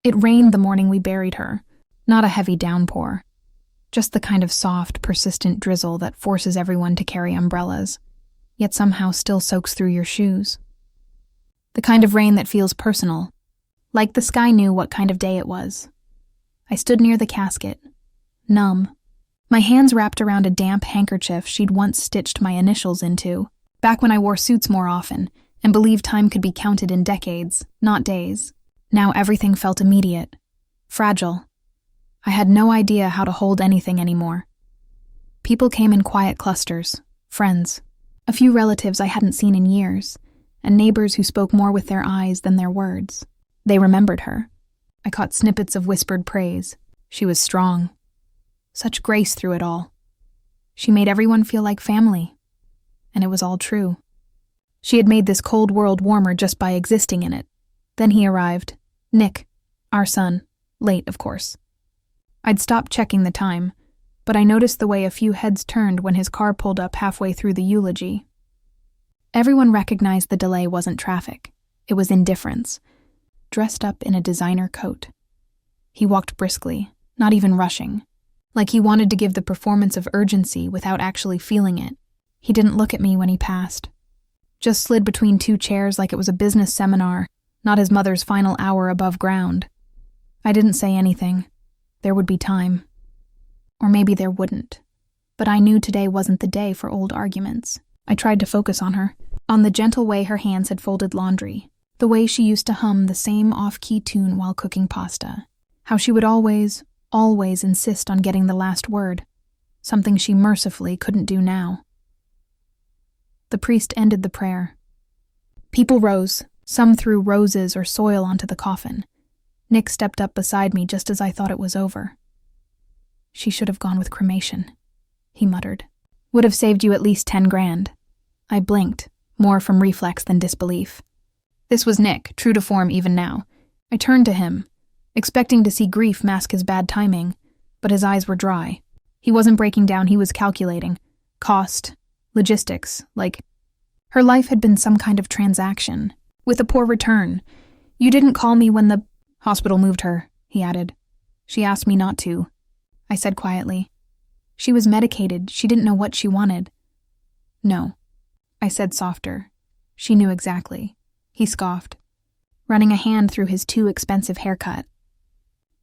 It rained the morning we buried her, not a heavy downpour, just the kind of soft, persistent drizzle that forces everyone to carry umbrellas, yet somehow still soaks through your shoes. The kind of rain that feels personal, like the sky knew what kind of day it was. I stood near the casket, numb, my hands wrapped around a damp handkerchief she'd once stitched my initials into, back when I wore suits more often and believed time could be counted in decades, not days. Now everything felt immediate, fragile. I had no idea how to hold anything anymore. People came in quiet clusters, friends, a few relatives I hadn't seen in years, and neighbors who spoke more with their eyes than their words. They remembered her. I caught snippets of whispered praise. She was strong. Such grace through it all. She made everyone feel like family. And it was all true. She had made this cold world warmer just by existing in it. Then he arrived. Nick, our son. Late, of course. I'd stopped checking the time, but I noticed the way a few heads turned when his car pulled up halfway through the eulogy. Everyone recognized the delay wasn't traffic. It was indifference. Dressed up in a designer coat. He walked briskly, not even rushing, like he wanted to give the performance of urgency without actually feeling it. He didn't look at me when he passed. Just slid between two chairs like it was a business seminar, not his mother's final hour above ground. I didn't say anything. There would be time. Or maybe there wouldn't. But I knew today wasn't the day for old arguments. I tried to focus on her, on the gentle way her hands had folded laundry, the way she used to hum the same off-key tune while cooking pasta, how she would always insist on getting the last word, something she mercifully couldn't do now. The priest ended the prayer. People rose, some threw roses or soil onto the coffin. Nick stepped up beside me just as I thought it was over. She should have gone with cremation, he muttered. Would have saved you at least 10 grand. I blinked, more from reflex than disbelief. This was Nick, true to form even now. I turned to him, expecting to see grief mask his bad timing, but his eyes were dry. He wasn't breaking down, he was calculating. Cost, logistics, like her life had been some kind of transaction, with a poor return. You didn't call me when the hospital moved her, he added. She asked me not to. I said quietly. She was medicated, she didn't know what she wanted. No, I said softer. She knew exactly. He scoffed, running a hand through his too expensive haircut.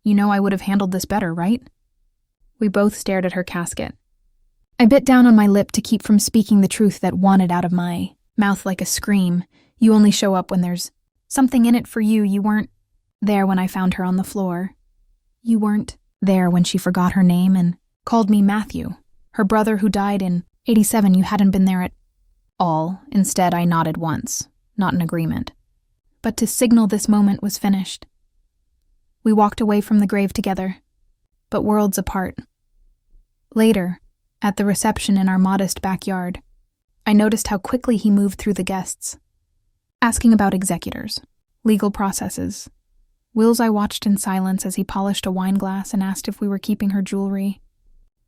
You know I would have handled this better, right? We both stared at her casket. I bit down on my lip to keep from speaking the truth that wanted out of my mouth like a scream. You only show up when there's something in it for you. You weren't there when I found her on the floor. You weren't there when she forgot her name and called me Matthew, her brother who died in '87. You hadn't been there at all. Instead, I nodded once, not in agreement. But to signal this moment was finished. We walked away from the grave together, but worlds apart. Later, at the reception in our modest backyard, I noticed how quickly he moved through the guests, asking about executors, legal processes, wills. I watched in silence as he polished a wine glass and asked if we were keeping her jewelry.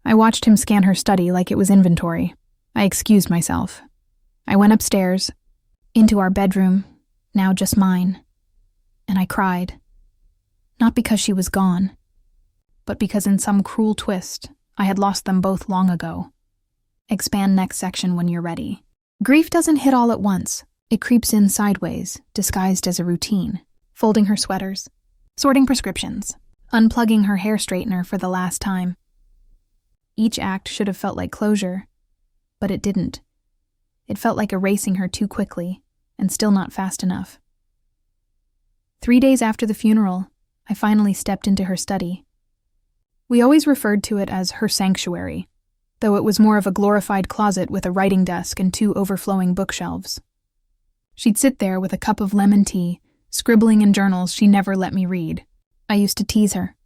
I watched him scan her study like it was inventory. I excused myself. I went upstairs, into our bedroom, now just mine, and I cried. Not because she was gone, but because in some cruel twist, I had lost them both long ago. Expand next section when you're ready. Grief doesn't hit all at once. It creeps in sideways, disguised as a routine. Folding her sweaters, sorting prescriptions, unplugging her hair straightener for the last time. Each act should have felt like closure, but it didn't. It felt like erasing her too quickly, and still not fast enough. 3 days after the funeral, I finally stepped into her study. We always referred to it as her sanctuary, though it was more of a glorified closet with a writing desk and 2 overflowing bookshelves. She'd sit there with a cup of lemon tea, scribbling in journals she never let me read. I used to tease her.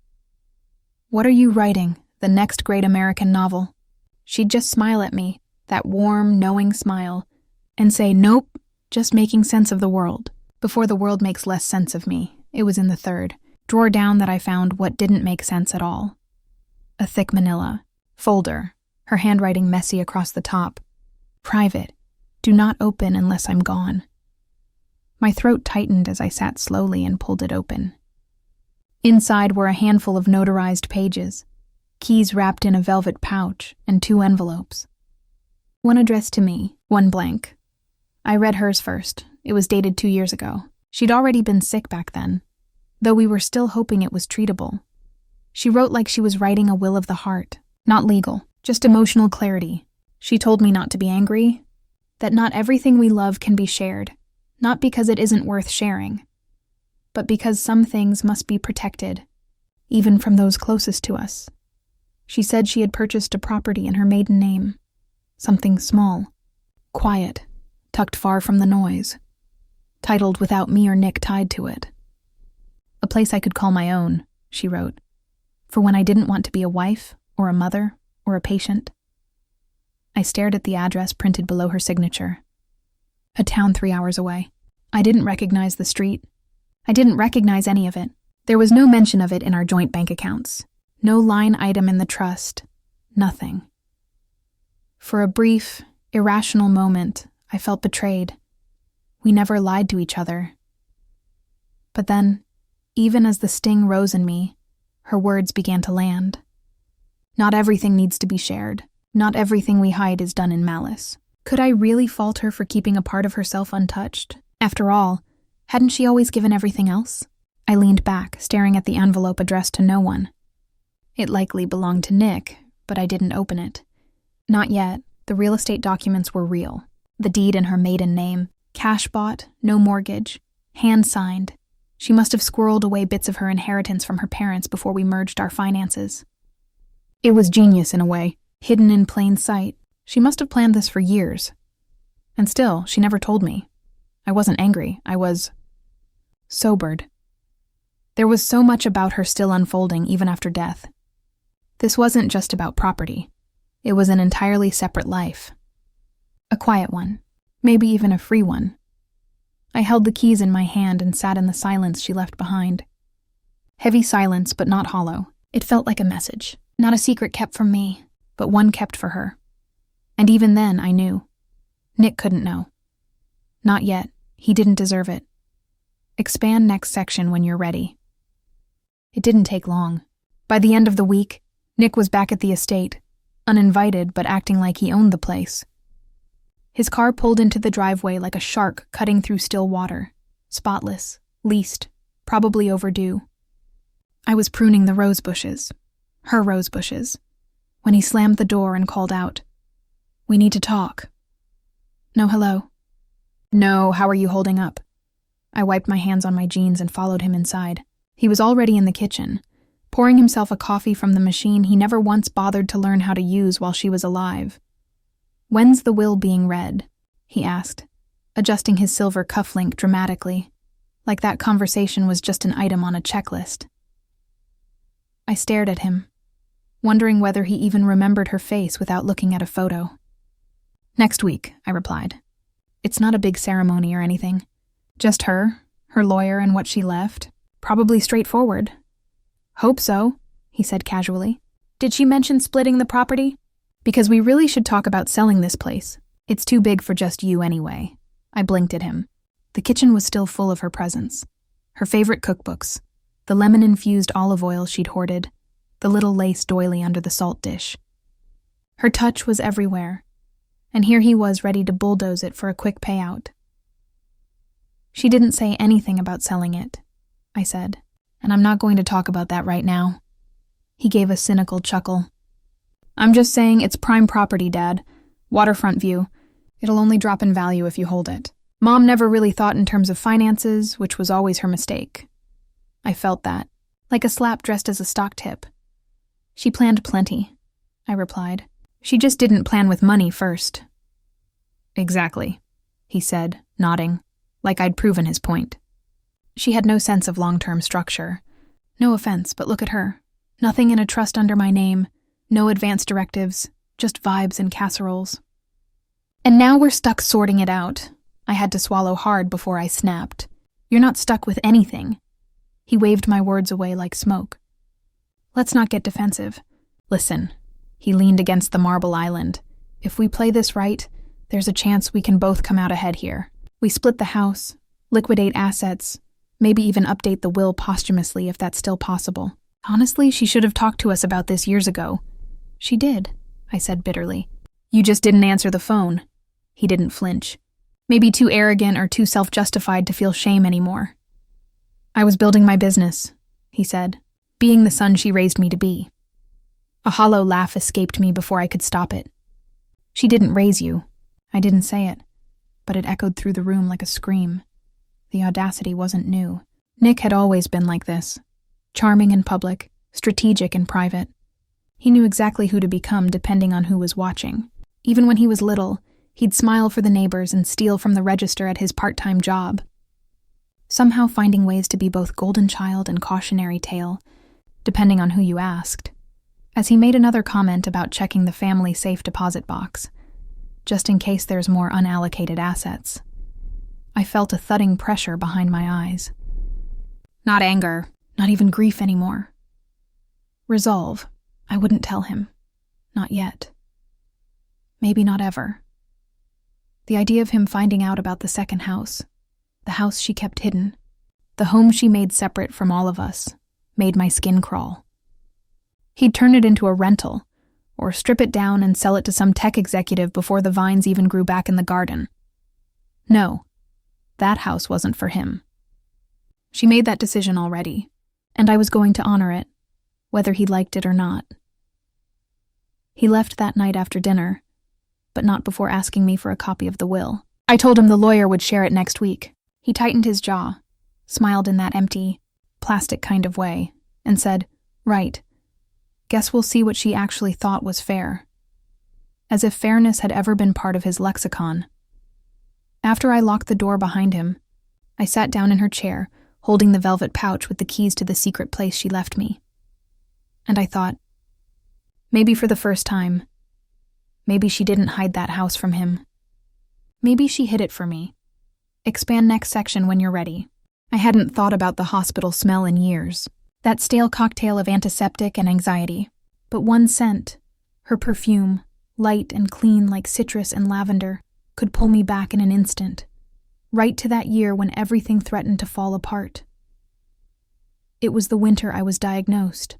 "What are you writing? The next great American novel?" She'd just smile at me, that warm, knowing smile, and say, "Nope, just making sense of the world." Before the world makes less sense of me, it was in the 3rd drawer down that I found what didn't make sense at all. A thick manila folder, her handwriting messy across the top. Private. Do not open unless I'm gone. My throat tightened as I sat slowly and pulled it open. Inside were a handful of notarized pages, keys wrapped in a velvet pouch, and 2 envelopes. One addressed to me, one blank. I read hers first. It was dated 2 years ago. She'd already been sick back then, though we were still hoping it was treatable. She wrote like she was writing a will of the heart, not legal, just emotional clarity. She told me not to be angry, that not everything we love can be shared, not because it isn't worth sharing, but because some things must be protected, even from those closest to us. She said she had purchased a property in her maiden name, something small, quiet, tucked far from the noise, titled without me or Nick tied to it. A place I could call my own, she wrote, for when I didn't want to be a wife or a mother or a patient. I stared at the address printed below her signature. A town 3 hours away. I didn't recognize the street. I didn't recognize any of it. There was no mention of it in our joint bank accounts. No line item in the trust. Nothing. For a brief, irrational moment, I felt betrayed. We never lied to each other. But then, even as the sting rose in me, her words began to land. Not everything needs to be shared. Not everything we hide is done in malice. Could I really fault her for keeping a part of herself untouched? After all, hadn't she always given everything else? I leaned back, staring at the envelope addressed to no one. It likely belonged to Nick, but I didn't open it. Not yet. The real estate documents were real. The deed in her maiden name, cash bought, no mortgage, hand-signed. She must have squirreled away bits of her inheritance from her parents before we merged our finances. It was genius in a way, hidden in plain sight. She must have planned this for years. And still, she never told me. I wasn't angry. I was sobered. There was so much about her still unfolding even after death. This wasn't just about property. It was an entirely separate life. A quiet one, maybe even a free one. I held the keys in my hand and sat in the silence she left behind. Heavy silence, but not hollow. It felt like a message. Not a secret kept from me, but one kept for her. And even then, I knew. Nick couldn't know. Not yet. He didn't deserve it. Expand next section when you're ready. It didn't take long. By the end of the week, Nick was back at the estate, uninvited but acting like he owned the place. His car pulled into the driveway like a shark cutting through still water. Spotless, leased, probably overdue. I was pruning the rose bushes, her rose bushes, when he slammed the door and called out, "We need to talk." No hello. No, how are you holding up? I wiped my hands on my jeans and followed him inside. He was already in the kitchen, pouring himself a coffee from the machine he never once bothered to learn how to use while she was alive. "When's the will being read?" he asked, adjusting his silver cufflink dramatically, like that conversation was just an item on a checklist. I stared at him, wondering whether he even remembered her face without looking at a photo. "Next week," I replied. "It's not a big ceremony or anything. Just her lawyer, and what she left. Probably straightforward." "Hope so," he said casually. "Did she mention splitting the property? Because we really should talk about selling this place. It's too big for just you anyway." I blinked at him. The kitchen was still full of her presents. Her favorite cookbooks, the lemon-infused olive oil she'd hoarded, the little lace doily under the salt dish. Her touch was everywhere, and here he was ready to bulldoze it for a quick payout. "She didn't say anything about selling it," I said, "and I'm not going to talk about that right now." He gave a cynical chuckle. "I'm just saying it's prime property, Dad. Waterfront view. It'll only drop in value if you hold it. Mom never really thought in terms of finances, which was always her mistake." I felt that, like a slap dressed as a stock tip. "She planned plenty," I replied. "She just didn't plan with money first." "Exactly," he said, nodding, like I'd proven his point. "She had no sense of long-term structure. No offense, but look at her. Nothing in a trust under my name. No advance directives, just vibes and casseroles. And now we're stuck sorting it out." I had to swallow hard before I snapped. "You're not stuck with anything." He waved my words away like smoke. "Let's not get defensive. Listen." He leaned against the marble island. "If we play this right, there's a chance we can both come out ahead here. We split the house, liquidate assets, Maybe even update the will posthumously if that's still possible. Honestly, she should have talked to us about this years ago. She did, I said bitterly. You just didn't answer the phone. He didn't flinch. Maybe too arrogant or too self-justified to feel shame anymore. I was building my business, he said, being the son she raised me to be. A hollow laugh escaped me before I could stop it. She didn't raise you. I didn't say it, but it echoed through the room like a scream. The audacity wasn't new. Nick had always been like this. Charming in public, strategic in private. He knew exactly who to become depending on who was watching. Even when he was little, he'd smile for the neighbors and steal from the register at his part-time job. Somehow finding ways to be both golden child and cautionary tale, depending on who you asked. As he made another comment about checking the family safe deposit box, just in case there's more unallocated assets. I felt a thudding pressure behind my eyes. Not anger, not even grief anymore. Resolve. I wouldn't tell him. Not yet. Maybe not ever. The idea of him finding out about the second house, the house she kept hidden, the home she made separate from all of us, made my skin crawl. He'd turn it into a rental, or strip it down and sell it to some tech executive before the vines even grew back in the garden. No, that house wasn't for him. She made that decision already, and I was going to honor it, whether he liked it or not. He left that night after dinner, but not before asking me for a copy of the will. I told him the lawyer would share it next week. He tightened his jaw, smiled in that empty, plastic kind of way, and said, "Right. Guess we'll see what she actually thought was fair." As if fairness had ever been part of his lexicon. After I locked the door behind him, I sat down in her chair, holding the velvet pouch with the keys to the secret place she left me. And I thought, maybe for the first time, maybe she didn't hide that house from him. Maybe she hid it for me. Expand next section when you're ready. I hadn't thought about the hospital smell in years. That stale cocktail of antiseptic and anxiety. But one scent, her perfume, light and clean like citrus and lavender, could pull me back in an instant. Right to that year when everything threatened to fall apart. It was the winter I was diagnosed.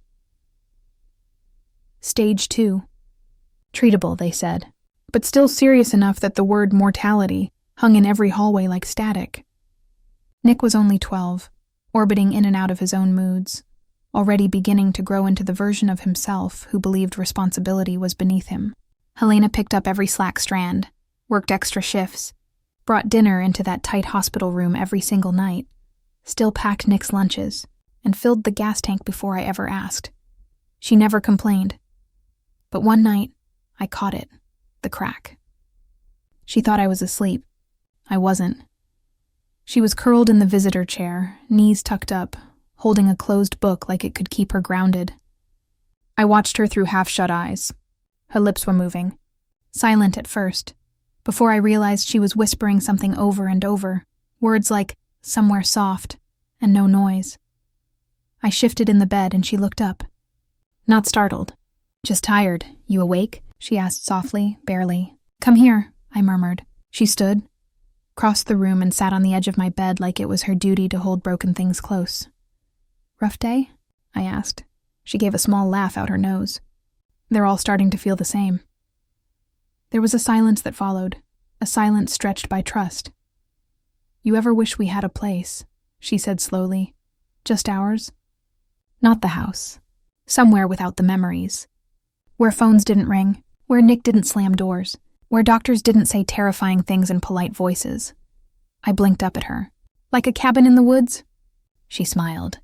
Stage 2. Treatable, they said, but still serious enough that the word mortality hung in every hallway like static. Nick was only 12, orbiting in and out of his own moods, already beginning to grow into the version of himself who believed responsibility was beneath him. Helena picked up every slack strand, worked extra shifts, brought dinner into that tight hospital room every single night, still packed Nick's lunches, and filled the gas tank before I ever asked. She never complained. But one night, I caught it, the crack. She thought I was asleep. I wasn't. She was curled in the visitor chair, knees tucked up, holding a closed book like it could keep her grounded. I watched her through half-shut eyes. Her lips were moving, silent at first, before I realized she was whispering something over and over, words like, "somewhere soft," and "no noise." I shifted in the bed and she looked up. Not startled. "Just tired. You awake?" she asked softly, barely. "Come here," I murmured. She stood, crossed the room and sat on the edge of my bed like it was her duty to hold broken things close. "Rough day?" I asked. She gave a small laugh out her nose. They're all starting to feel the same. There was a silence that followed, a silence stretched by trust. "You ever wish we had a place?" she said slowly. "Just ours? Not the house. Somewhere without the memories. Where phones didn't ring, where Nick didn't slam doors, where doctors didn't say terrifying things in polite voices." I blinked up at her. "Like a cabin in the woods?" She smiled.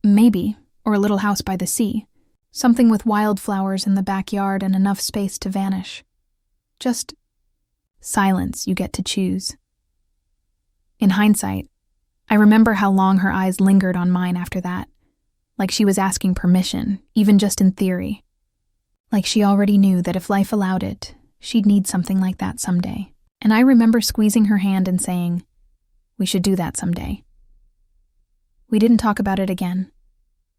"Maybe, or a little house by the sea. Something with wildflowers in the backyard and enough space to vanish. Just silence you get to choose." In hindsight, I remember how long her eyes lingered on mine after that, like she was asking permission, even just in theory. Like she already knew that if life allowed it, she'd need something like that someday. And I remember squeezing her hand and saying, "We should do that someday." We didn't talk about it again.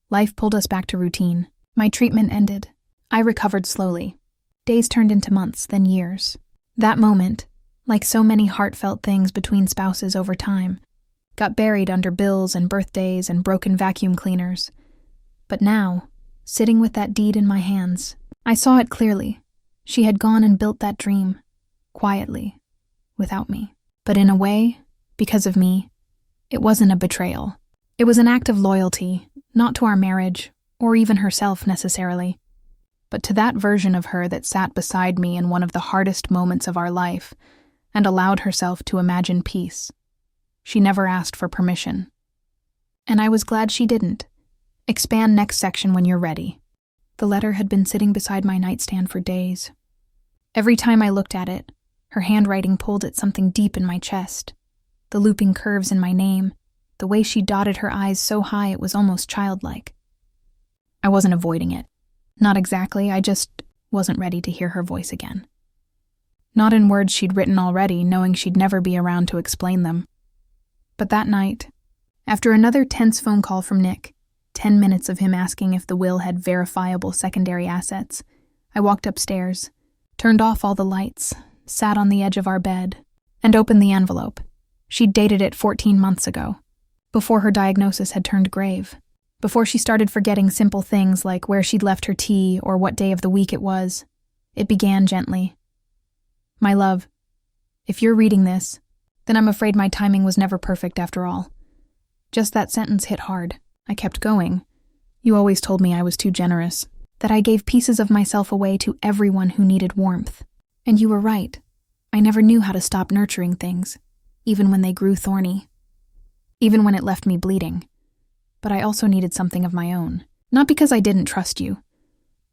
Life pulled us back to routine. My treatment ended. I recovered slowly. Days turned into months, then years. That moment, like so many heartfelt things between spouses over time, got buried under bills and birthdays and broken vacuum cleaners. But now, sitting with that deed in my hands, I saw it clearly. She had gone and built that dream, quietly, without me. But in a way, because of me, it wasn't a betrayal. It was an act of loyalty, not to our marriage, or even herself necessarily, but to that version of her that sat beside me in one of the hardest moments of our life and allowed herself to imagine peace. She never asked for permission. And I was glad she didn't. Expand next section when you're ready. The letter had been sitting beside my nightstand for days. Every time I looked at it, her handwriting pulled at something deep in my chest. The looping curves in my name, the way she dotted her I's so high it was almost childlike. I wasn't avoiding it. Not exactly, I just wasn't ready to hear her voice again. Not in words she'd written already, knowing she'd never be around to explain them. But that night, after another tense phone call from Nick, 10 minutes of him asking if the will had verifiable secondary assets, I walked upstairs, turned off all the lights, sat on the edge of our bed, and opened the envelope. She'd dated it 14 months ago, before her diagnosis had turned grave, before she started forgetting simple things like where she'd left her tea or what day of the week it was. It began gently. My love, if you're reading this, then I'm afraid my timing was never perfect after all. Just that sentence hit hard. I kept going. You always told me I was too generous, that I gave pieces of myself away to everyone who needed warmth. And you were right. I never knew how to stop nurturing things, even when they grew thorny. Even when it left me bleeding. But I also needed something of my own. Not because I didn't trust you,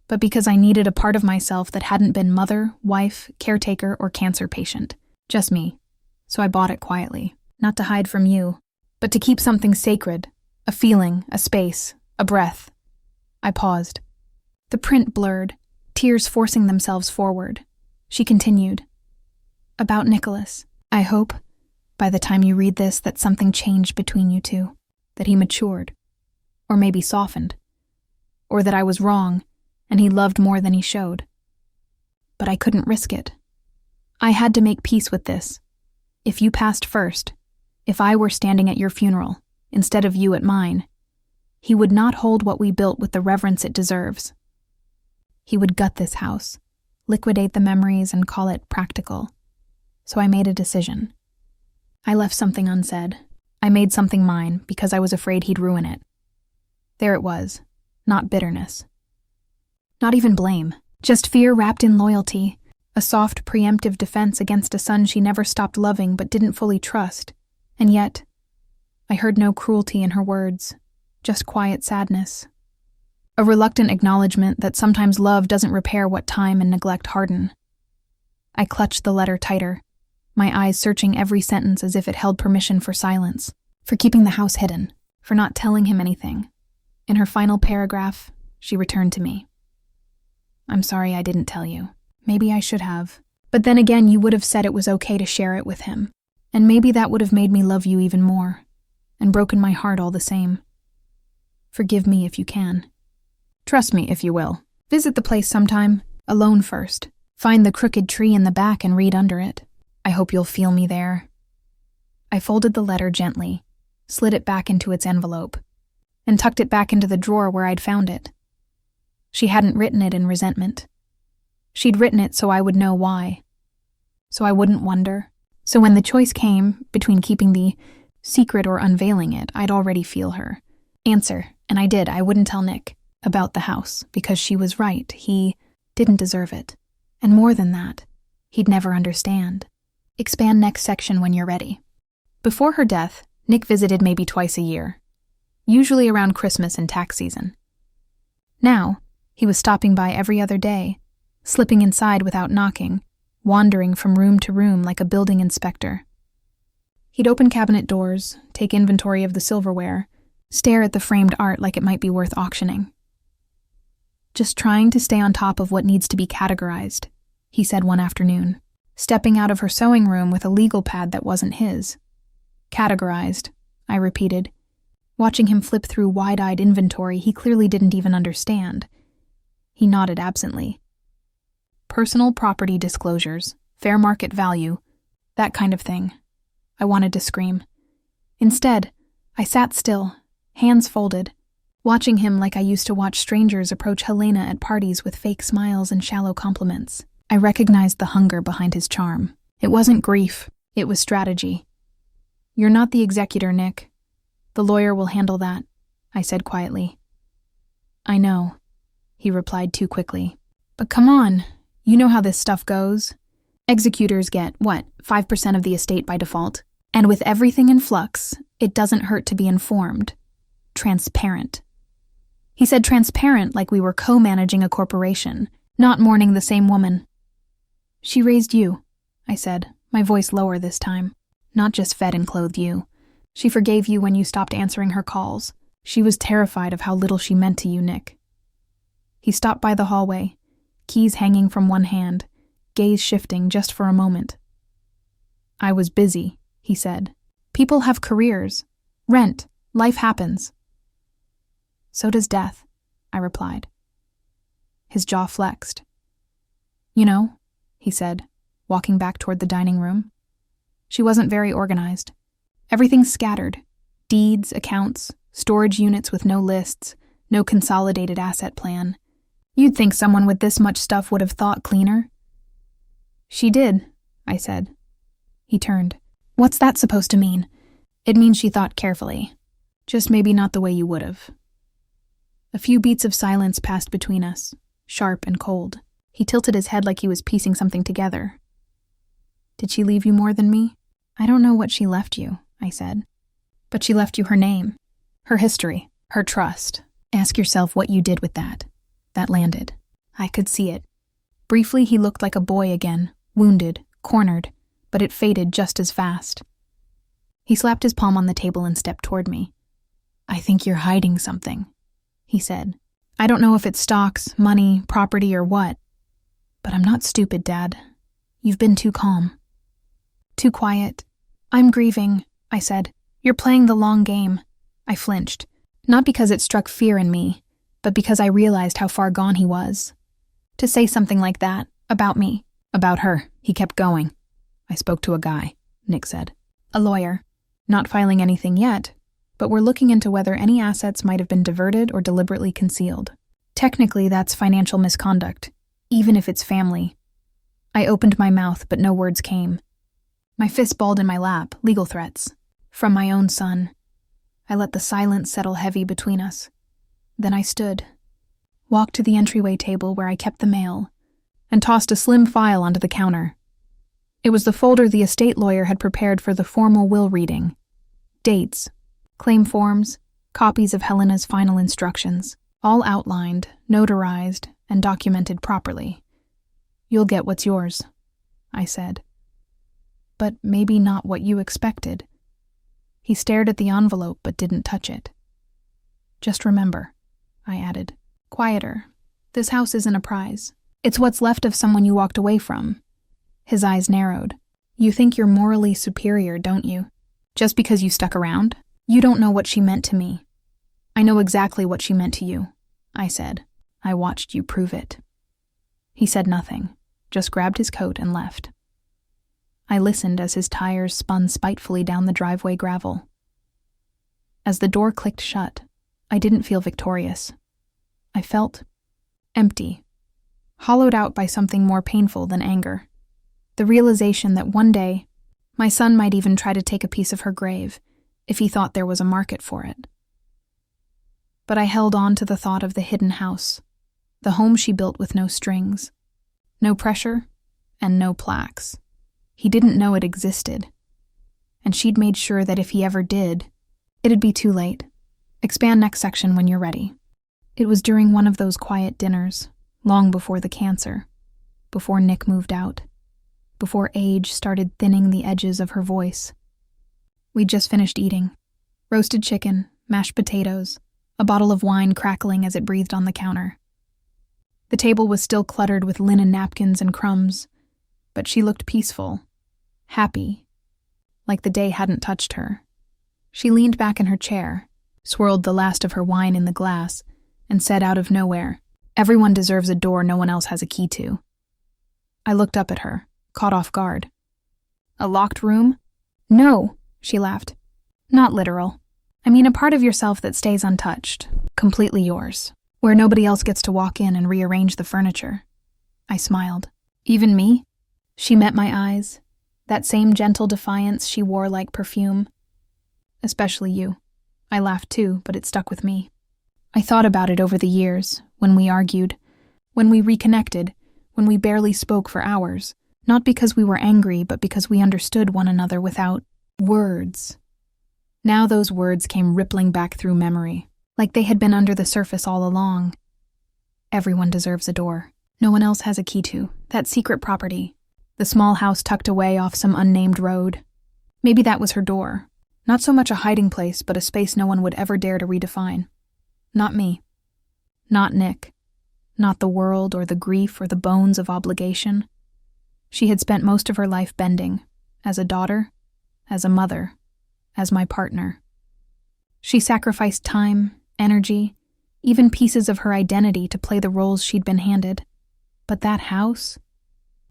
but because I needed a part of myself that hadn't been mother, wife, caretaker, or cancer patient. Just me. So I bought it quietly, not to hide from you, but to keep something sacred, a feeling, a space, a breath. I paused. The print blurred, tears forcing themselves forward. She continued. About Nicholas. I hope, by the time you read this, that something changed between you two, that he matured, or maybe softened, or that I was wrong, and he loved more than he showed. But I couldn't risk it. I had to make peace with this. If you passed first, if I were standing at your funeral, instead of you at mine, he would not hold what we built with the reverence it deserves. He would gut this house, liquidate the memories, and call it practical. So I made a decision. I left something unsaid. I made something mine because I was afraid he'd ruin it. There it was, not bitterness. Not even blame, just fear wrapped in loyalty, a soft preemptive defense against a son she never stopped loving but didn't fully trust. And yet, I heard no cruelty in her words, just quiet sadness. A reluctant acknowledgement that sometimes love doesn't repair what time and neglect harden. I clutched the letter tighter, my eyes searching every sentence as if it held permission for silence, for keeping the house hidden, for not telling him anything. In her final paragraph, she returned to me. I'm sorry I didn't tell you. Maybe I should have. But then again, you would have said it was okay to share it with him. And maybe that would have made me love you even more, and broken my heart all the same. Forgive me if you can. Trust me if you will. Visit the place sometime, alone first. Find the crooked tree in the back and read under it. I hope you'll feel me there. I folded the letter gently, slid it back into its envelope, and tucked it back into the drawer where I'd found it. She hadn't written it in resentment. She'd written it so I would know why. So I wouldn't wonder. So when the choice came between keeping the secret or unveiling it, I'd already feel her answer, and I did. I wouldn't tell Nick about the house because she was right. He didn't deserve it. And more than that, he'd never understand. Expand next section when you're ready. Before her death, Nick visited maybe twice a year, usually around Christmas and tax season. Now, he was stopping by every other day, slipping inside without knocking, wandering from room to room like a building inspector. He'd open cabinet doors, take inventory of the silverware, stare at the framed art like it might be worth auctioning. Just trying to stay on top of what needs to be categorized, he said one afternoon, stepping out of her sewing room with a legal pad that wasn't his. Categorized, I repeated, watching him flip through wide-eyed inventory he clearly didn't even understand. He nodded absently. Personal property disclosures, fair market value, that kind of thing. I wanted to scream. Instead, I sat still, hands folded, watching him like I used to watch strangers approach Helena at parties with fake smiles and shallow compliments. I recognized the hunger behind his charm. It wasn't grief, it was strategy. "You're not the executor, Nick. The lawyer will handle that," I said quietly. "I know," he replied too quickly. "But come on, you know how this stuff goes. Executors get, 5% of the estate by default? And with everything in flux, it doesn't hurt to be informed. Transparent." He said transparent like we were co-managing a corporation, not mourning the same woman. "She raised you," I said, my voice lower this time. "Not just fed and clothed you. She forgave you when you stopped answering her calls. She was terrified of how little she meant to you, Nick." He stopped by the hallway, keys hanging from one hand, gaze shifting just for a moment. "I was busy," he said. "People have careers. Rent. Life happens." "So does death," I replied. His jaw flexed. "You know," he said, walking back toward the dining room. "She wasn't very organized. Everything's scattered. Deeds, accounts, storage units with no lists, no consolidated asset plan. You'd think someone with this much stuff would have thought cleaner." "She did," I said. He turned. "What's that supposed to mean?" "It means she thought carefully. Just maybe not the way you would have." A few beats of silence passed between us, sharp and cold. He tilted his head like he was piecing something together. "Did she leave you more than me?" "I don't know what she left you," I said. "But she left you her name, her history, her trust. Ask yourself what you did with that." That landed. I could see it. Briefly, he looked like a boy again, wounded, cornered, but it faded just as fast. He slapped his palm on the table and stepped toward me. "I think you're hiding something," he said. "I don't know if it's stocks, money, property, or what. But I'm not stupid, Dad. You've been too calm. Too quiet." "I'm grieving," I said. "You're playing the long game." I flinched, not because it struck fear in me, but because I realized how far gone he was. To say something like that, about me. "About her," he kept going. "I spoke to a guy," Nick said. "A lawyer. Not filing anything yet, but we're looking into whether any assets might have been diverted or deliberately concealed. Technically, that's financial misconduct, even if it's family." I opened my mouth, but no words came. My fist balled in my lap, legal threats. From my own son. I let the silence settle heavy between us. Then I stood, walked to the entryway table where I kept the mail, and tossed a slim file onto the counter. It was the folder the estate lawyer had prepared for the formal will reading. Dates, claim forms, copies of Helena's final instructions, all outlined, notarized, and documented properly. "You'll get what's yours," I said. "But maybe not what you expected." He stared at the envelope but didn't touch it. "Just remember," I added, quieter, "this house isn't a prize. It's what's left of someone you walked away from." His eyes narrowed. "You think you're morally superior, don't you? Just because you stuck around? You don't know what she meant to me." "I know exactly what she meant to you," I said. "I watched you prove it." He said nothing, just grabbed his coat and left. I listened as his tires spun spitefully down the driveway gravel. As the door clicked shut, I didn't feel victorious. I felt empty, hollowed out by something more painful than anger. The realization that one day, my son might even try to take a piece of her grave if he thought there was a market for it. But I held on to the thought of the hidden house, the home she built with no strings, no pressure, and no plaques. He didn't know it existed, and she'd made sure that if he ever did, it'd be too late. Expand next section when you're ready. It was during one of those quiet dinners, long before the cancer, before Nick moved out, before age started thinning the edges of her voice. We'd just finished eating. Roasted chicken, mashed potatoes, a bottle of wine crackling as it breathed on the counter. The table was still cluttered with linen napkins and crumbs, but she looked peaceful, happy, like the day hadn't touched her. She leaned back in her chair, swirled the last of her wine in the glass, and said out of nowhere, "Everyone deserves a door no one else has a key to." I looked up at her, caught off guard. "A locked room?" "No," she laughed. Not literal. I mean a part of yourself that stays untouched, completely yours, where nobody else gets to walk in and rearrange the furniture. I smiled. Even me? She met my eyes, that same gentle defiance she wore like perfume. Especially you. I laughed too, but it stuck with me. I thought about it over the years, when we argued, when we reconnected, when we barely spoke for hours, not because we were angry, but because we understood one another without words. Now those words came rippling back through memory, like they had been under the surface all along. Everyone deserves a door. No one else has a key to. That secret property. The small house tucked away off some unnamed road. Maybe that was her door. Not so much a hiding place, but a space no one would ever dare to redefine. Not me. Not Nick. Not the world or the grief or the bones of obligation. She had spent most of her life bending, as a daughter, as a mother, as my partner. She sacrificed time, energy, even pieces of her identity to play the roles she'd been handed. But that house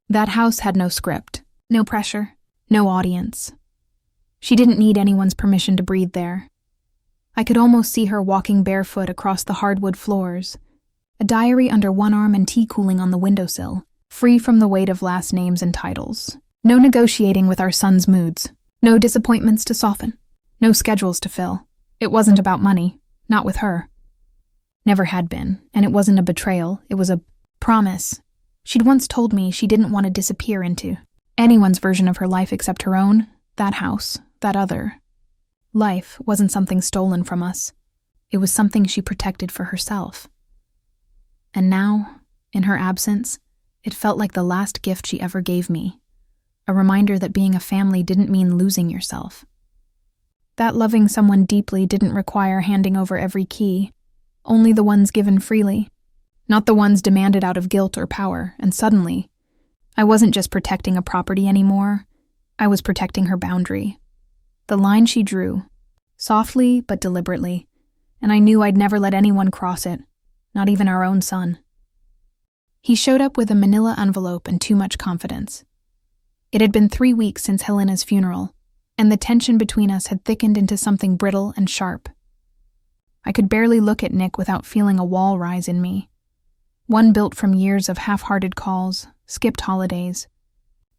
had no script, no pressure, no audience. She didn't need anyone's permission to breathe there. I could almost see her walking barefoot across the hardwood floors, a diary under one arm and tea cooling on the windowsill, free from the weight of last names and titles. No negotiating with our son's moods. No disappointments to soften. No schedules to fill. It wasn't about money. Not with her. Never had been, and it wasn't a betrayal. It was a promise. She'd once told me she didn't want to disappear into anyone's version of her life except her own, that house, that other. Life wasn't something stolen from us. It was something she protected for herself. And now, in her absence, it felt like the last gift she ever gave me. A reminder that being a family didn't mean losing yourself. That loving someone deeply didn't require handing over every key, only the ones given freely, not the ones demanded out of guilt or power. And suddenly, I wasn't just protecting a property anymore, I was protecting her boundary. The line she drew, softly but deliberately, and I knew I'd never let anyone cross it, not even our own son. He showed up with a manila envelope and too much confidence. It had been 3 weeks since Helena's funeral, and the tension between us had thickened into something brittle and sharp. I could barely look at Nick without feeling a wall rise in me, one built from years of half-hearted calls, skipped holidays,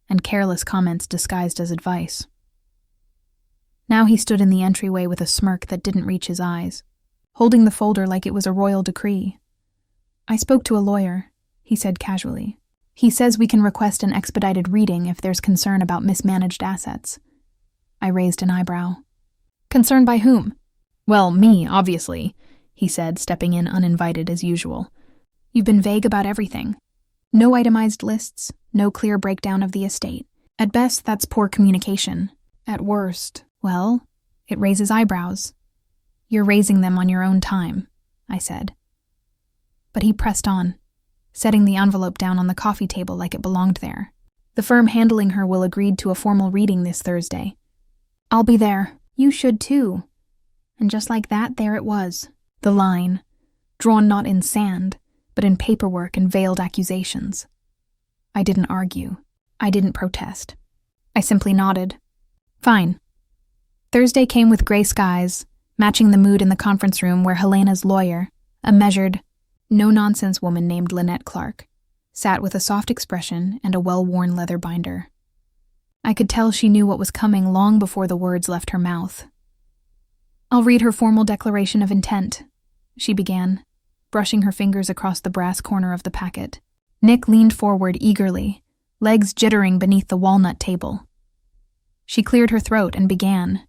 and careless comments disguised as advice. Now he stood in the entryway with a smirk that didn't reach his eyes, holding the folder like it was a royal decree. "I spoke to a lawyer," he said casually. "He says we can request an expedited reading if there's concern about mismanaged assets." I raised an eyebrow. "Concern by whom?" "Well, me, obviously," he said, stepping in uninvited as usual. "You've been vague about everything. No itemized lists, no clear breakdown of the estate. At best, that's poor communication. At worst, well, it raises eyebrows. You're raising them on your own time," I said. But he pressed on, setting the envelope down on the coffee table like it belonged there. "The firm handling her will agree to a formal reading this Thursday. I'll be there. You should too." And just like that, there it was. The line, drawn not in sand, but in paperwork and veiled accusations. I didn't argue. I didn't protest. I simply nodded. Fine. Thursday came with gray skies, matching the mood in the conference room where Helena's lawyer, a measured, no-nonsense woman named Lynette Clark, sat with a soft expression and a well-worn leather binder. I could tell she knew what was coming long before the words left her mouth. "I'll read her formal declaration of intent," she began, brushing her fingers across the brass corner of the packet. Nick leaned forward eagerly, legs jittering beneath the walnut table. She cleared her throat and began.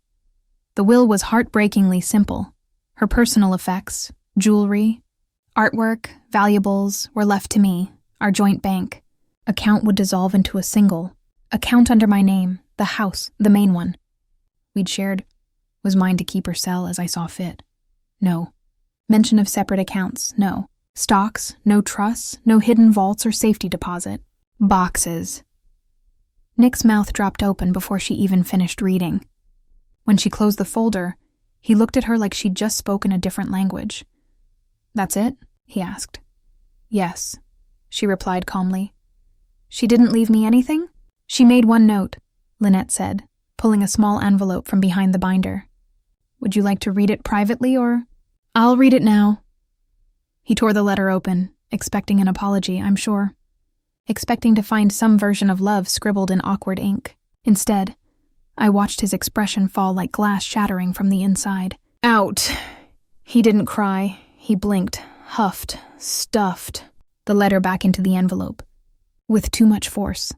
The will was heartbreakingly simple. Her personal effects, jewelry, artwork, valuables were left to me, our joint bank. Account would dissolve into a single. Account under my name, the house, the main one. We'd shared, was mine to keep or sell as I saw fit. No. Mention of separate accounts, no. Stocks, no trusts, no hidden vaults or safety deposit. Boxes. Nick's mouth dropped open before she even finished reading. When she closed the folder, he looked at her like she'd just spoken a different language. "That's it?" he asked. "Yes," she replied calmly. "She didn't leave me anything?" "She made one note," Lynette said, pulling a small envelope from behind the binder. Would you like to read it privately or— I'll read it now. He tore the letter open, expecting an apology, I'm sure. Expecting to find some version of love scribbled in awkward ink. Instead, I watched his expression fall like glass shattering from the inside. Out. He didn't cry. He blinked, huffed, stuffed the letter back into the envelope. With too much force.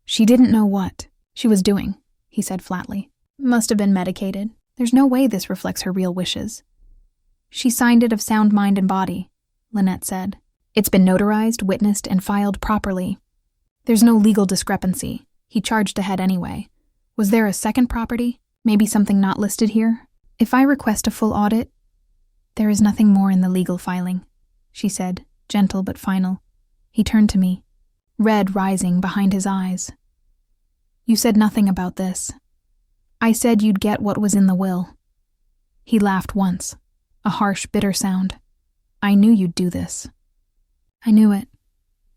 She didn't know what she was doing, he said flatly. Must have been medicated. There's no way this reflects her real wishes. She signed it of sound mind and body, Lynette said. It's been notarized, witnessed, and filed properly. There's no legal discrepancy. He charged ahead anyway. Was there a second property? Maybe something not listed here? If I request a full audit, there is nothing more in the legal filing, she said, gentle but final. He turned to me, red rising behind his eyes. You said nothing about this. I said you'd get what was in the will. He laughed once, a harsh, bitter sound. I knew you'd do this. I knew it.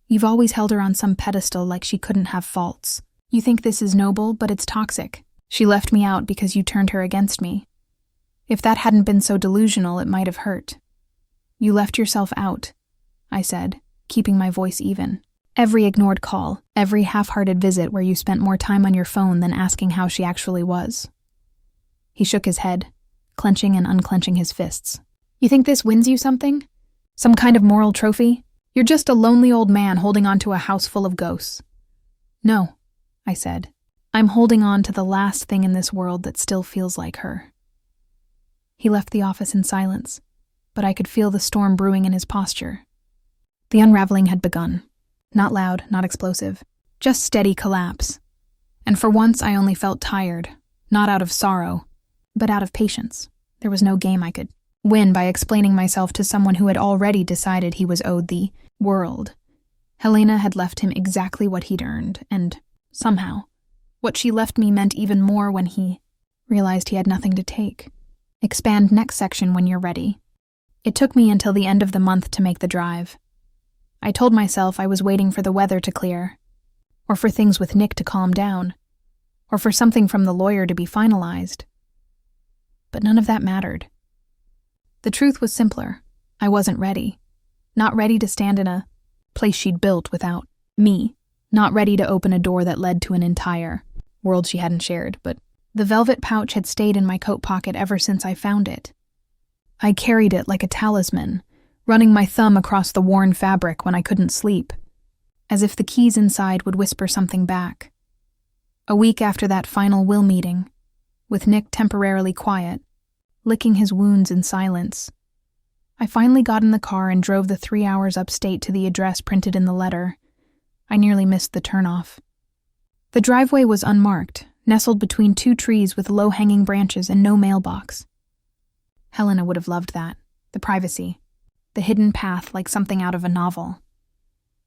You've always held her on some pedestal like she couldn't have faults. You think this is noble, but it's toxic. She left me out because you turned her against me. If that hadn't been so delusional, it might have hurt. You left yourself out, I said, keeping my voice even. Every ignored call, every half-hearted visit where you spent more time on your phone than asking how she actually was. He shook his head, clenching and unclenching his fists. You think this wins you something? Some kind of moral trophy? You're just a lonely old man holding on to a house full of ghosts. No, I said. I'm holding on to the last thing in this world that still feels like her. He left the office in silence, but I could feel the storm brewing in his posture. The unraveling had begun. Not loud, not explosive, just steady collapse. And for once I only felt tired, not out of sorrow, but out of patience. There was no game I could win by explaining myself to someone who had already decided he was owed the world. Helena had left him exactly what he'd earned, and somehow, what she left me meant even more when he realized he had nothing to take. Expand next section when you're ready. It took me until the end of the month to make the drive. I told myself I was waiting for the weather to clear, or for things with Nick to calm down, or for something from the lawyer to be finalized. But none of that mattered. The truth was simpler. I wasn't ready. Not ready to stand in a place she'd built without me. Not ready to open a door that led to an entire world she hadn't shared, but the velvet pouch had stayed in my coat pocket ever since I found it. I carried it like a talisman, running my thumb across the worn fabric when I couldn't sleep, as if the keys inside would whisper something back. A week after that final will meeting, with Nick temporarily quiet, licking his wounds in silence, I finally got in the car and drove the 3 hours upstate to the address printed in the letter. I nearly missed the turnoff. The driveway was unmarked, nestled between 2 trees with low-hanging branches and no mailbox. Helena would have loved that, the privacy. The hidden path like something out of a novel.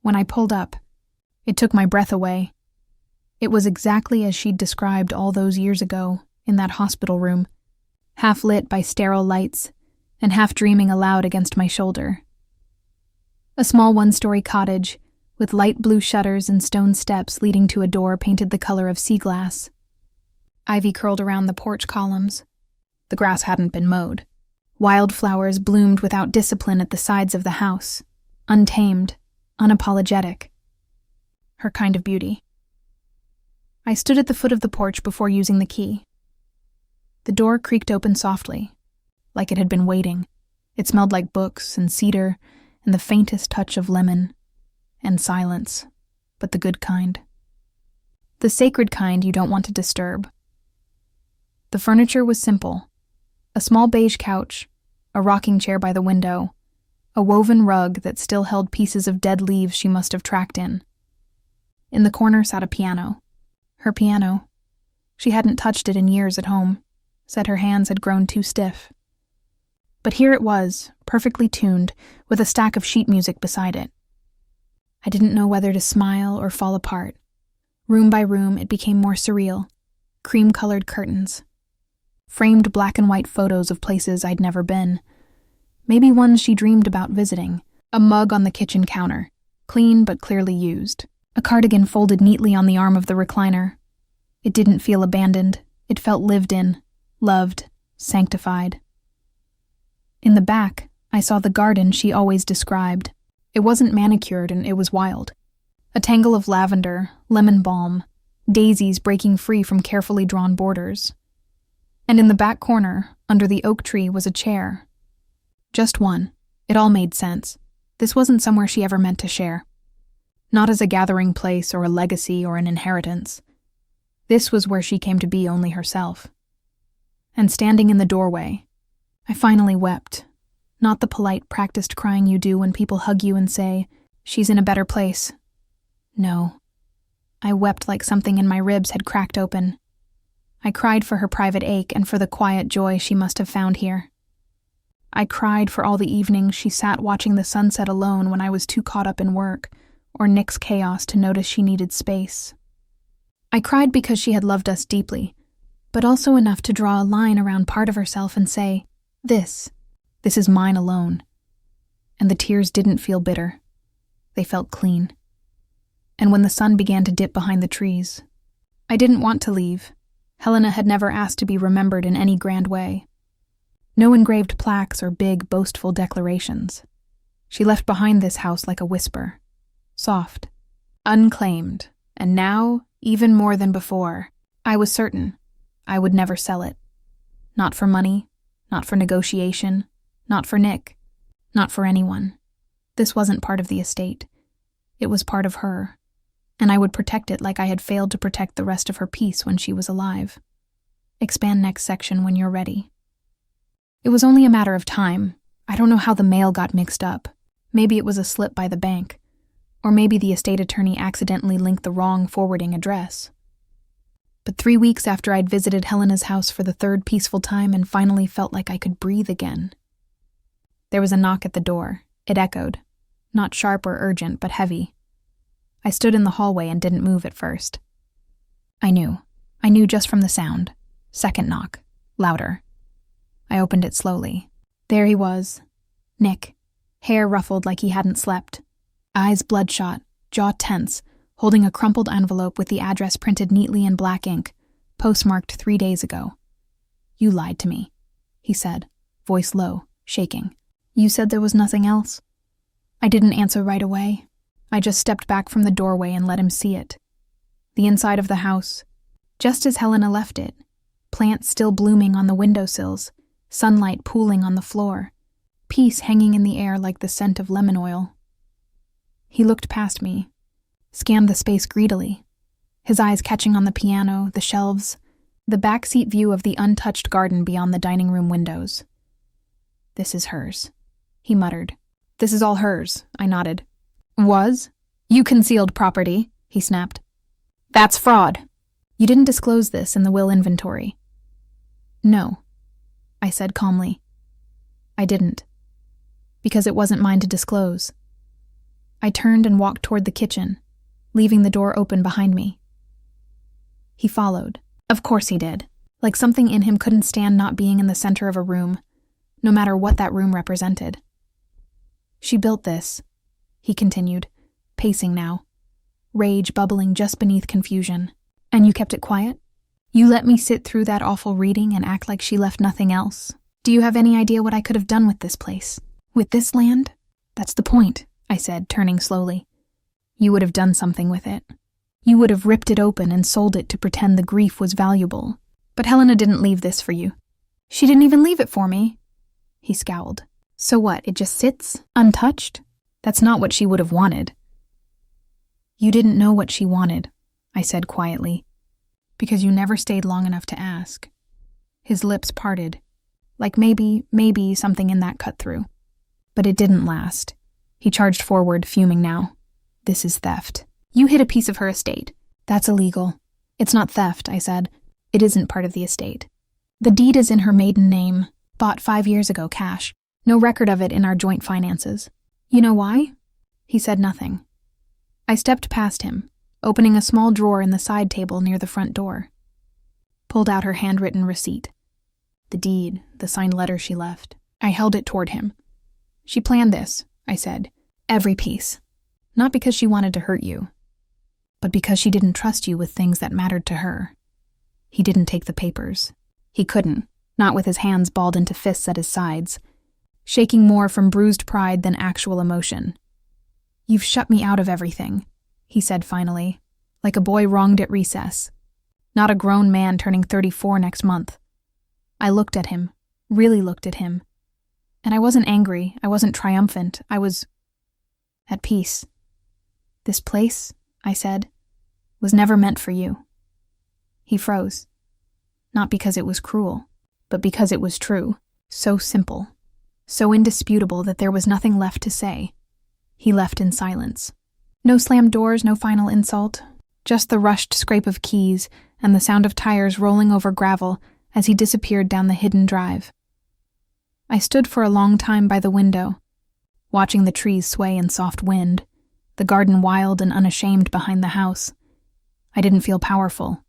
When I pulled up, it took my breath away. It was exactly as she'd described all those years ago in that hospital room, half lit by sterile lights and half dreaming aloud against my shoulder. A small 1-story cottage with light blue shutters and stone steps leading to a door painted the color of sea glass. Ivy curled around the porch columns. The grass hadn't been mowed. Wildflowers bloomed without discipline at the sides of the house, untamed, unapologetic. Her kind of beauty. I stood at the foot of the porch before using the key. The door creaked open softly, like it had been waiting. It smelled like books and cedar and the faintest touch of lemon and silence, but the good kind. The sacred kind you don't want to disturb. The furniture was simple. A small beige couch, a rocking chair by the window, a woven rug that still held pieces of dead leaves she must have tracked in. In the corner sat a piano. Her piano. She hadn't touched it in years at home, said her hands had grown too stiff. But here it was, perfectly tuned, with a stack of sheet music beside it. I didn't know whether to smile or fall apart. Room by room, it became more surreal. Cream-colored curtains. Framed black and white photos of places I'd never been. Maybe ones she dreamed about visiting. A mug on the kitchen counter, clean but clearly used. A cardigan folded neatly on the arm of the recliner. It didn't feel abandoned. It felt lived in, loved, sanctified. In the back, I saw the garden she always described. It wasn't manicured and it was wild. A tangle of lavender, lemon balm, daisies breaking free from carefully drawn borders. And in the back corner, under the oak tree, was a chair. Just one. It all made sense. This wasn't somewhere she ever meant to share. Not as a gathering place or a legacy or an inheritance. This was where she came to be only herself. And standing in the doorway, I finally wept. Not the polite, practiced crying you do when people hug you and say, "She's in a better place." No. I wept like something in my ribs had cracked open. I cried for her private ache and for the quiet joy she must have found here. I cried for all the evenings she sat watching the sunset alone when I was too caught up in work or Nick's chaos to notice she needed space. I cried because she had loved us deeply, but also enough to draw a line around part of herself and say, This is mine alone. And the tears didn't feel bitter. They felt clean. And when the sun began to dip behind the trees, I didn't want to leave. Helena had never asked to be remembered in any grand way. No engraved plaques or big, boastful declarations. She left behind this house like a whisper. Soft. Unclaimed. And now, even more than before, I was certain I would never sell it. Not for money, not for negotiation, not for Nick, not for anyone. This wasn't part of the estate. It was part of her, and I would protect it like I had failed to protect the rest of her peace when she was alive. Expand next section when you're ready. It was only a matter of time. I don't know how the mail got mixed up. Maybe it was a slip by the bank, or maybe the estate attorney accidentally linked the wrong forwarding address. But 3 weeks after I'd visited Helena's house for the third peaceful time and finally felt like I could breathe again, there was a knock at the door. It echoed. Not sharp or urgent, but heavy. I stood in the hallway and didn't move at first. I knew just from the sound. Second knock. Louder. I opened it slowly. There he was. Nick. Hair ruffled like he hadn't slept. Eyes bloodshot, jaw tense, holding a crumpled envelope with the address printed neatly in black ink, postmarked 3 days ago. "You lied to me," he said, voice low, shaking. "You said there was nothing else?" I didn't answer right away. I just stepped back from the doorway and let him see it. The inside of the house, just as Helena left it, plants still blooming on the windowsills, sunlight pooling on the floor, peace hanging in the air like the scent of lemon oil. He looked past me, scanned the space greedily, his eyes catching on the piano, the shelves, the backseat view of the untouched garden beyond the dining room windows. "This is hers," he muttered. "This is all hers," I nodded. "Was? You concealed property," he snapped. "That's fraud. You didn't disclose this in the will inventory." "No," I said calmly. "I didn't. Because it wasn't mine to disclose." I turned and walked toward the kitchen, leaving the door open behind me. He followed. Of course he did. Like something in him couldn't stand not being in the center of a room, no matter what that room represented. "She built this," he continued, pacing now, rage bubbling just beneath confusion. "And you kept it quiet? You let me sit through that awful reading and act like she left nothing else? Do you have any idea what I could have done with this place? With this land?" "That's the point," I said, turning slowly. "You would have done something with it. You would have ripped it open and sold it to pretend the grief was valuable. But Helena didn't leave this for you." "She didn't even leave it for me." He scowled. "So what, it just sits, untouched? That's not what she would have wanted." "You didn't know what she wanted," I said quietly, "because you never stayed long enough to ask." His lips parted, like maybe something in that cut through. But it didn't last. He charged forward, fuming now. "This is theft. You hid a piece of her estate. That's illegal." "It's not theft," I said. "It isn't part of the estate. The deed is in her maiden name, bought 5 years ago, cash. No record of it in our joint finances." "You know why?" He said nothing. I stepped past him, opening a small drawer in the side table near the front door. Pulled out her handwritten receipt. The deed, the signed letter she left. I held it toward him. "She planned this," I said. "Every piece. Not because she wanted to hurt you, but because she didn't trust you with things that mattered to her." He didn't take the papers. He couldn't. not with his hands balled into fists at his sides, shaking more from bruised pride than actual emotion. "You've shut me out of everything," he said finally, like a boy wronged at recess, not a grown man turning 34 next month. I looked at him, really looked at him, and I wasn't angry, I wasn't triumphant, I was at peace. "This place," I said, "was never meant for you." He froze, not because it was cruel, but because it was true, so simple, so indisputable that there was nothing left to say. He left in silence. No slammed doors, no final insult, just the rushed scrape of keys and the sound of tires rolling over gravel as he disappeared down the hidden drive. I stood for a long time by the window, watching the trees sway in soft wind, the garden wild and unashamed behind the house. I didn't feel powerful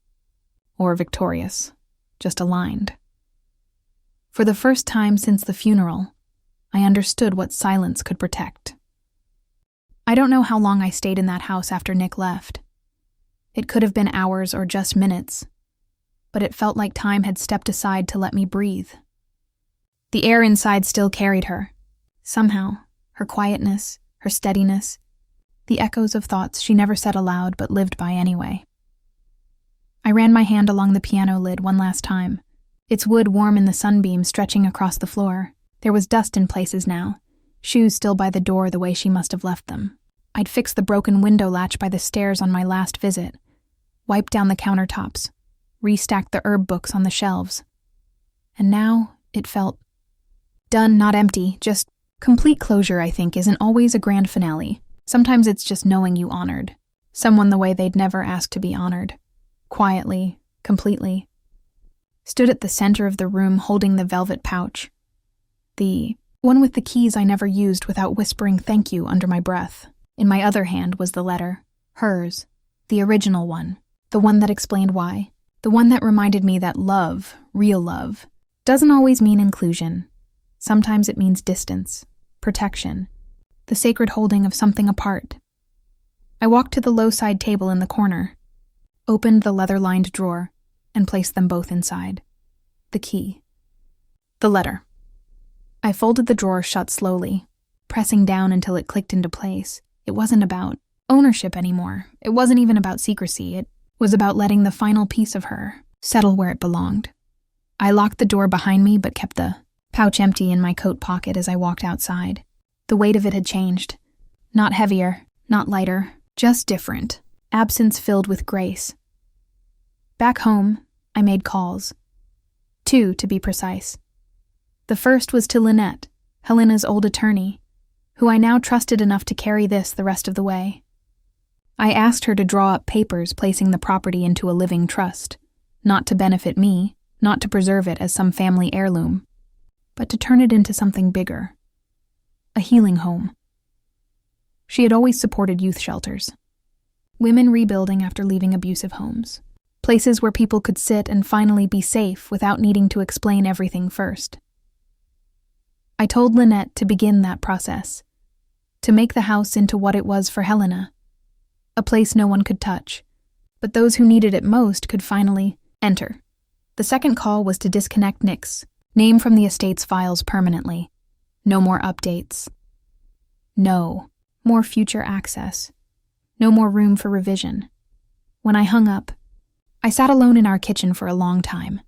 or victorious, just aligned. For the first time since the funeral, I understood what silence could protect. I don't know how long I stayed in that house after Nick left. It could have been hours or just minutes, but it felt like time had stepped aside to let me breathe. The air inside still carried her. Somehow, her quietness, her steadiness, the echoes of thoughts she never said aloud but lived by anyway. I ran my hand along the piano lid one last time, its wood warm in the sunbeam stretching across the floor. There was dust in places now, shoes still by the door the way she must have left them. I'd fixed the broken window latch by the stairs on my last visit, wiped down the countertops, restacked the herb books on the shelves. And now it felt done, not empty, just complete closure. I think isn't always a grand finale. Sometimes it's just knowing you honored someone the way they'd never ask to be honored, quietly, completely. Stood at the center of the room holding the velvet pouch, the one with the keys I never used without whispering thank you under my breath. In my other hand was the letter, hers, the original one, the one that explained why, the one that reminded me that love, real love, doesn't always mean inclusion. Sometimes it means distance, protection, the sacred holding of something apart. I walked to the low side table in the corner, opened the leather-lined drawer, and placed them both inside. The key. The letter. I folded the drawer shut slowly, pressing down until it clicked into place. It wasn't about ownership anymore. It wasn't even about secrecy. It was about letting the final piece of her settle where it belonged. I locked the door behind me but kept the pouch empty in my coat pocket as I walked outside. The weight of it had changed. Not heavier, not lighter, just different. Absence filled with grace. Back home, I made calls. 2, to be precise. The first was to Lynette, Helena's old attorney, who I now trusted enough to carry this the rest of the way. I asked her to draw up papers placing the property into a living trust, not to benefit me, not to preserve it as some family heirloom, but to turn it into something bigger. A healing home. She had always supported youth shelters. Women rebuilding after leaving abusive homes. Places where people could sit and finally be safe without needing to explain everything first. I told Lynette to begin that process, to make the house into what it was for Helena, a place no one could touch, but those who needed it most could finally enter. The second call was to disconnect Nick's name from the estate's files permanently. No more updates. No more future access. No more room for revision. When I hung up, I sat alone in our kitchen for a long time,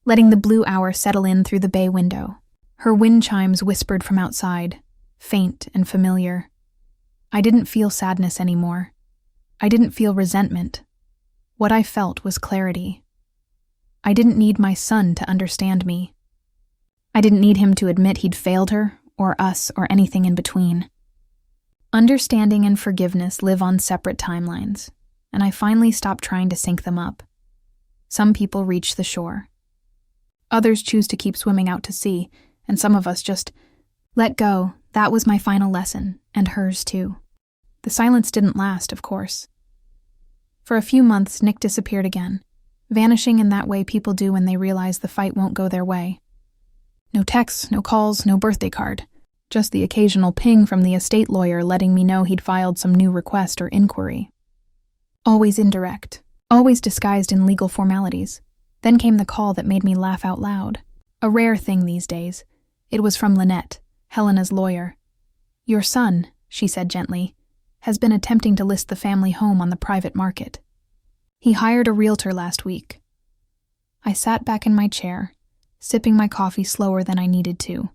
letting the blue hour settle in through the bay window. Her wind chimes whispered from outside, faint and familiar. I didn't feel sadness anymore. I didn't feel resentment. What I felt was clarity. I didn't need my son to understand me. I didn't need him to admit he'd failed her, or us, or anything in between. Understanding and forgiveness live on separate timelines, and I finally stopped trying to sync them up. Some people reach the shore. Others choose to keep swimming out to sea, and some of us just let go. That was my final lesson, and hers too. The silence didn't last, of course. For a few months, Nick disappeared again, vanishing in that way people do when they realize the fight won't go their way. No texts, no calls, no birthday card. Just the occasional ping from the estate lawyer letting me know he'd filed some new request or inquiry. Always indirect, always disguised in legal formalities. Then came the call that made me laugh out loud. A rare thing these days. It was from Lynette, Helena's lawyer. "Your son," she said gently, "has been attempting to list the family home on the private market. He hired a realtor last week." I sat back in my chair, sipping my coffee slower than I needed to.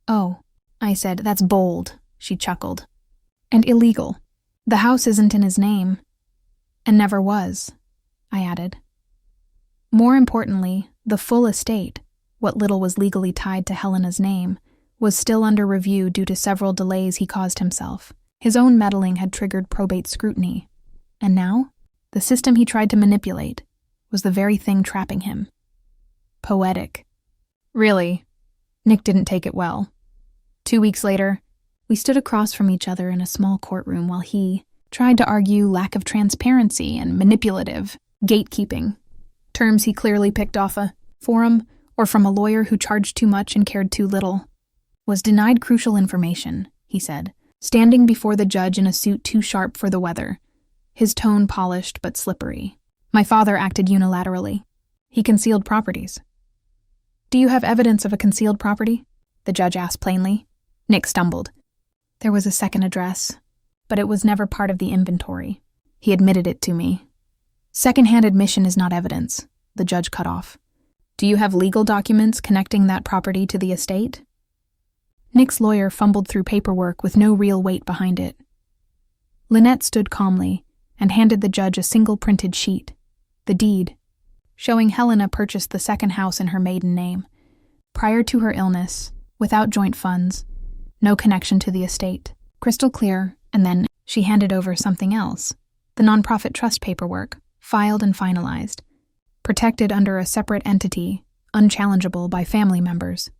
"Oh," I said, "that's bold," she chuckled. "And illegal. The house isn't in his name. And never was," I added. More importantly, the full estate, what little was legally tied to Helena's name, was still under review due to several delays he caused himself. His own meddling had triggered probate scrutiny. And now, the system he tried to manipulate was the very thing trapping him. Poetic. Really, Nick didn't take it well. 2 weeks later, we stood across from each other in a small courtroom while he tried to argue lack of transparency and manipulative gatekeeping, terms he clearly picked off a forum or from a lawyer who charged too much and cared too little. "Was denied crucial information," he said, standing before the judge in a suit too sharp for the weather, his tone polished but slippery. "My father acted unilaterally. He concealed properties." "Do you have evidence of a concealed property?" the judge asked plainly. Nick stumbled. "There was a second address, but it was never part of the inventory." He admitted it to me. "Second-hand admission is not evidence," the judge cut off. "Do you have legal documents connecting that property to the estate?" Nick's lawyer fumbled through paperwork with no real weight behind it. Lynette stood calmly and handed the judge a single printed sheet, the deed, showing Helena purchased the second house in her maiden name, prior to her illness, without joint funds, no connection to the estate. Crystal clear, and then she handed over something else, the nonprofit trust paperwork, filed and finalized, protected under a separate entity, unchallengeable by family members.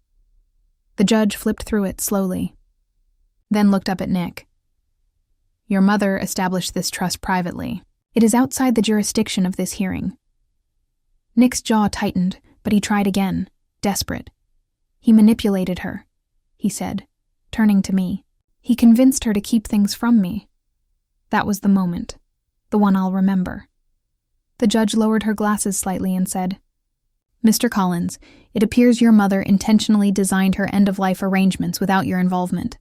The judge flipped through it slowly, then looked up at Nick. "Your mother established this trust privately. It is outside the jurisdiction of this hearing." Nick's jaw tightened, but he tried again, desperate. "He manipulated her," he said, turning to me. "He convinced her to keep things from me." That was the moment, the one I'll remember. The judge lowered her glasses slightly and said, "Mr. Collins, it appears your mother intentionally designed her end-of-life arrangements without your involvement.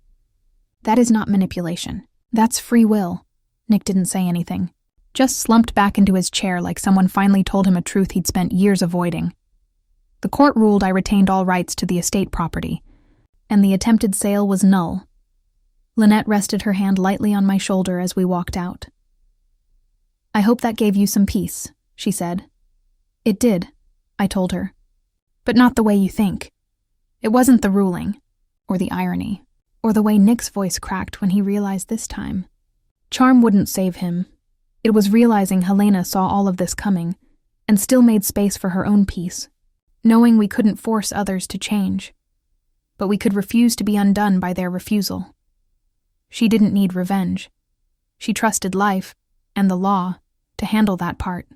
That is not manipulation. That's free will." Nick didn't say anything, just slumped back into his chair like someone finally told him a truth he'd spent years avoiding. The court ruled I retained all rights to the estate property, and the attempted sale was null. Lynette rested her hand lightly on my shoulder as we walked out. "I hope that gave you some peace," she said. "It did," I told her. "But not the way you think. It wasn't the ruling, or the irony, or the way Nick's voice cracked when he realized this time. Charm wouldn't save him. It was realizing Helena saw all of this coming, and still made space for her own peace, knowing we couldn't force others to change, but we could refuse to be undone by their refusal. She didn't need revenge. She trusted life, and the law, to handle that part.